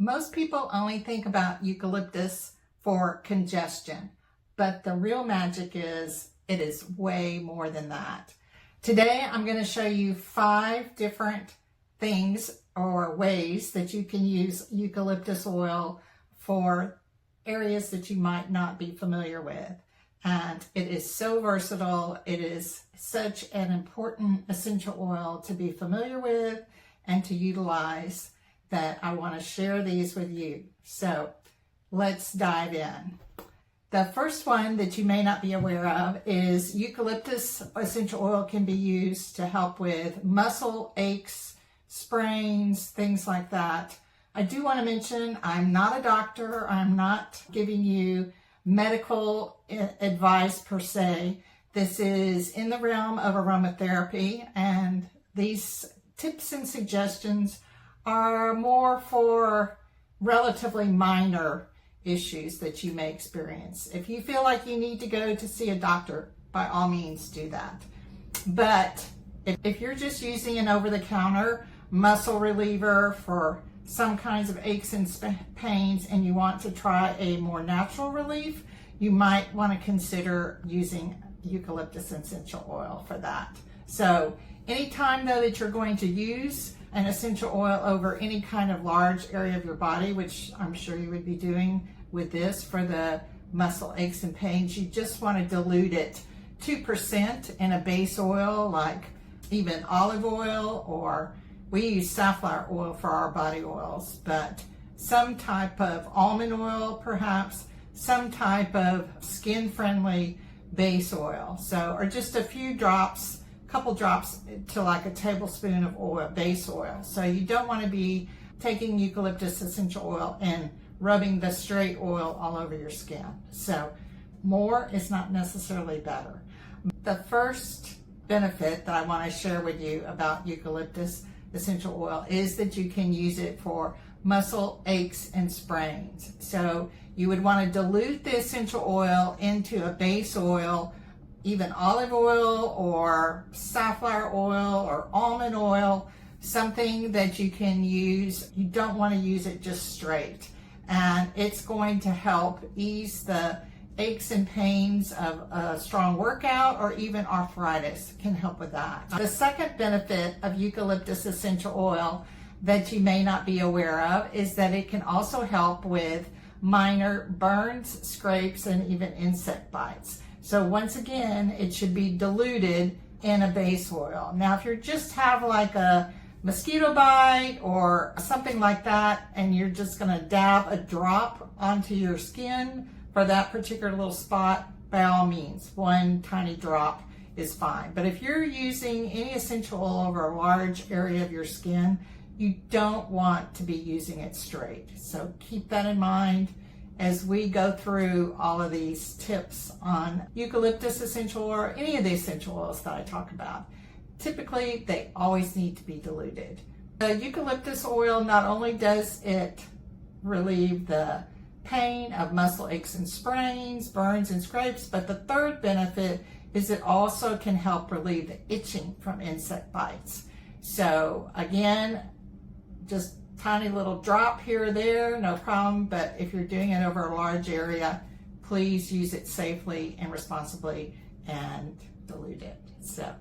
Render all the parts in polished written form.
Most people only think about eucalyptus for congestion, but the real magic is it is way more than that. Today, I'm going to show you 5 different things or ways that you can use eucalyptus oil for areas that you might not be familiar with. And it is so versatile. It is such an important essential oil to be familiar with and to utilize that I want to share these with you. So let's dive in. The first one that you may not be aware of is eucalyptus essential oil can be used to help with muscle aches, sprains, things like that. I do want to mention I'm not a doctor. I'm not giving you medical advice per se. This is in the realm of aromatherapy, and these tips and suggestions are more for relatively minor issues that you may experience. If you feel like you need to go to see a doctor, by all means do that. But if you're just using an over-the-counter muscle reliever for some kinds of aches and pains and you want to try a more natural relief, you might want to consider using eucalyptus essential oil for that. So anytime though that you're going to use an essential oil over any kind of large area of your body, which I'm sure you would be doing with this for the muscle aches and pains, you just want to dilute it 2% in a base oil, like even olive oil, or we use safflower oil for our body oils, but some type of almond oil, perhaps some type of skin-friendly base oil. So, or just a few drops, couple drops to like a tablespoon of oil, base oil. So you don't want to be taking eucalyptus essential oil and rubbing the straight oil all over your skin. So more is not necessarily better. The first benefit that I want to share with you about eucalyptus essential oil is that you can use it for muscle aches and sprains. So you would want to dilute the essential oil into a base oil, even olive oil or safflower oil or almond oil, something that you can use. You don't want to use it just straight. And it's going to help ease the aches and pains of a strong workout, or even arthritis can help with that. The second benefit of eucalyptus essential oil that you may not be aware of is that it can also help with minor burns, scrapes, and even insect bites. So once again, it should be diluted in a base oil. Now, if you just have like a mosquito bite or something like that, and you're just gonna dab a drop onto your skin for that particular little spot, by all means, one tiny drop is fine. But if you're using any essential oil over a large area of your skin, you don't want to be using it straight. So keep that in mind as we go through all of these tips on eucalyptus essential oil or any of the essential oils that I talk about. Typically, they always need to be diluted. The eucalyptus oil, not only does it relieve the pain of muscle aches and sprains, burns and scrapes, but the third benefit is it also can help relieve the itching from insect bites. So again, just tiny little drop here or there, no problem, but if you're doing it over a large area, please use it safely and responsibly and dilute it. So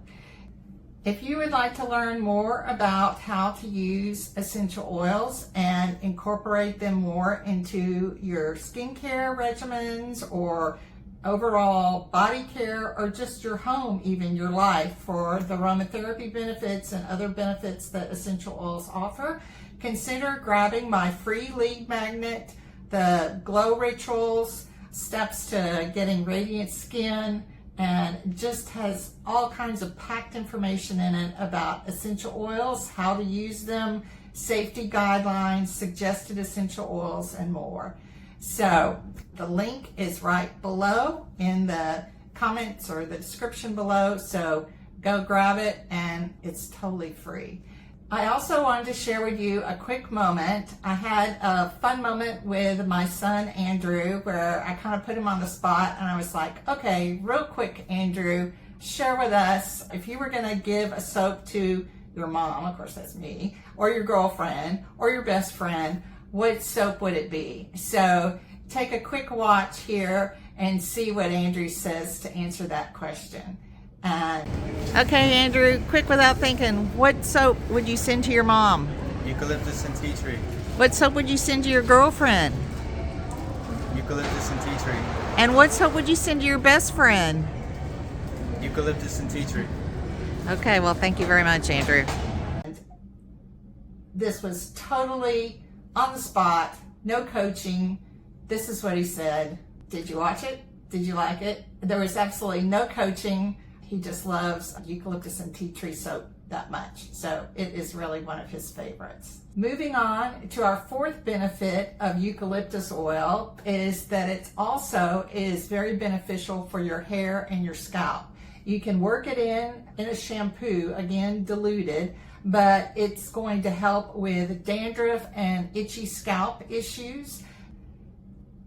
if you would like to learn more about how to use essential oils and incorporate them more into your skincare regimens or overall body care, or just your home, even your life, for the aromatherapy benefits and other benefits that essential oils offer, consider grabbing my free lead magnet, the Glow Rituals, Steps to Getting Radiant Skin, and it just has all kinds of packed information in it about essential oils, how to use them, safety guidelines, suggested essential oils, and more. So the link is right below in the comments or the description below, so go grab it, and it's totally free. I also wanted to share with you a quick moment. I had a fun moment with my son, Andrew, where I kind of put him on the spot, and I was like, okay, real quick, Andrew, share with us, if you were gonna give a soap to your mom, of course that's me, or your girlfriend, or your best friend, what soap would it be? So take a quick watch here and see what Andrew says to answer that question. Okay, Andrew, quick without thinking, what soap would you send to your mom? Eucalyptus and tea tree. What soap would you send to your girlfriend? Eucalyptus and tea tree. And what soap would you send to your best friend? Eucalyptus and tea tree. Okay, well, thank you very much, Andrew. This was totally on the spot, no coaching. This is what he said. Did you watch it? Did you like it? There was absolutely no coaching. He just loves eucalyptus and tea tree soap that much. So it is really one of his favorites. Moving on to our fourth benefit of eucalyptus oil is that it also is very beneficial for your hair and your scalp. You can work it in a shampoo, again diluted, but it's going to help with dandruff and itchy scalp issues.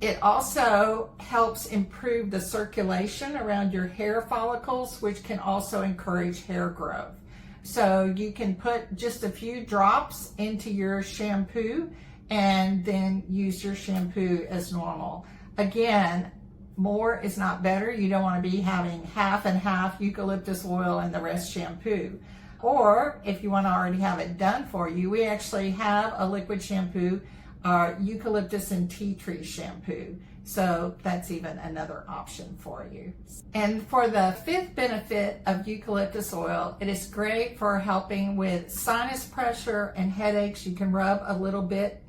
It also helps improve the circulation around your hair follicles, which can also encourage hair growth. So you can put just a few drops into your shampoo and then use your shampoo as normal. Again, more is not better. You don't want to be having half and half eucalyptus oil and the rest shampoo. Or if you want to already have it done for you, we actually have a liquid shampoo, our eucalyptus and tea tree shampoo. So that's even another option for you. And for the fifth benefit of eucalyptus oil, it is great for helping with sinus pressure and headaches. You can rub a little bit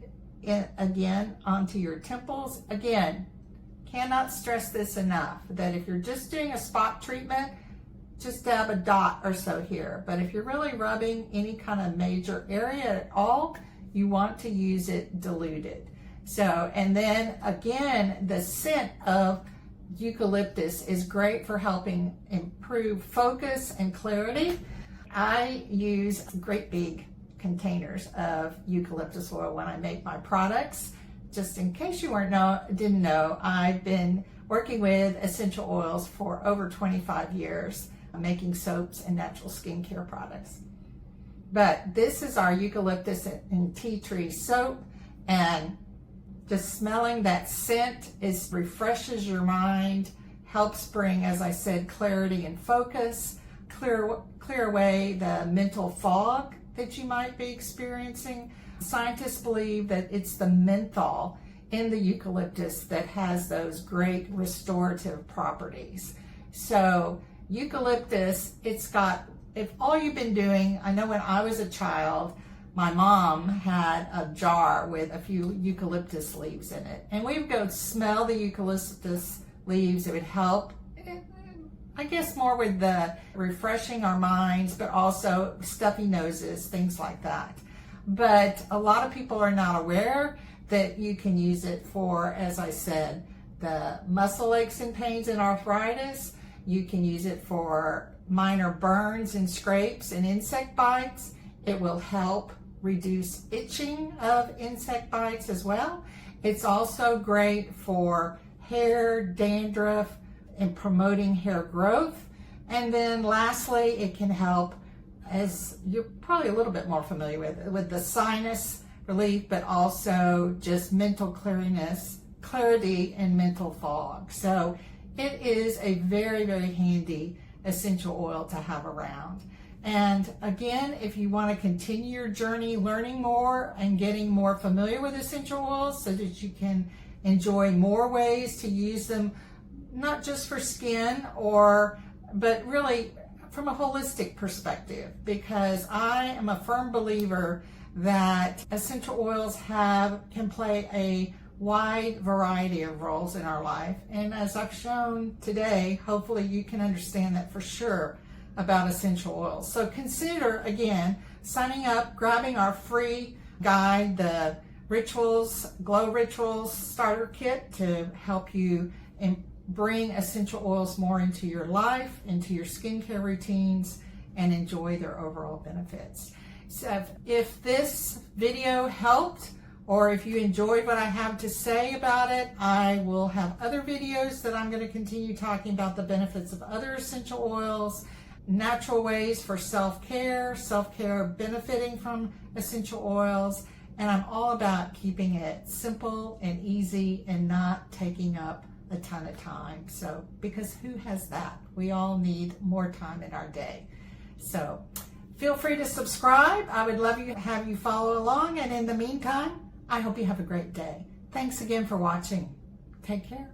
again onto your temples. Again, cannot stress this enough, that if you're just doing a spot treatment, just dab a dot or so here. But if you're really rubbing any kind of major area at all, you want to use it diluted. So, and then again, the scent of eucalyptus is great for helping improve focus and clarity. I use great big containers of eucalyptus oil when I make my products. Just in case you didn't know, I've been working with essential oils for over 25 years, making soaps and natural skincare products. But this is our eucalyptus and tea tree soap, and just smelling that scent refreshes your mind, helps bring, as I said, clarity and focus, clear away the mental fog that you might be experiencing. Scientists believe that it's the menthol in the eucalyptus that has those great restorative properties. So eucalyptus, if all you've been doing, I know when I was a child, my mom had a jar with a few eucalyptus leaves in it. And we would go smell the eucalyptus leaves. It would help, I guess, more with the refreshing our minds, but also stuffy noses, things like that. But a lot of people are not aware that you can use it for, as I said, the muscle aches and pains and arthritis. You can use it for minor burns and scrapes and insect bites. It will help reduce itching of insect bites as well. It's also great for hair, dandruff, and promoting hair growth. And then lastly, it can help, as you're probably a little bit more familiar with the sinus relief, but also just mental clarity and mental fog. So it is a very, very handy essential oil to have around. And again, if you want to continue your journey learning more and getting more familiar with essential oils so that you can enjoy more ways to use them, not just for skin but really from a holistic perspective, because I am a firm believer that essential oils can play a wide variety of roles in our life. And as I've shown today, hopefully you can understand that for sure about essential oils. So consider, again, signing up, grabbing our free guide, the Glow Rituals Starter Kit, to help you bring essential oils more into your life, into your skincare routines, and enjoy their overall benefits. So if this video helped, or if you enjoyed what I have to say about it, I will have other videos that I'm going to continue talking about the benefits of other essential oils, natural ways for self-care benefiting from essential oils, And I'm all about keeping it simple and easy and not taking up a ton of time. So, because who has that? We all need more time in our day. So, feel free to subscribe. I would love to have you follow along. And in the meantime, I hope you have a great day. Thanks again for watching. Take care.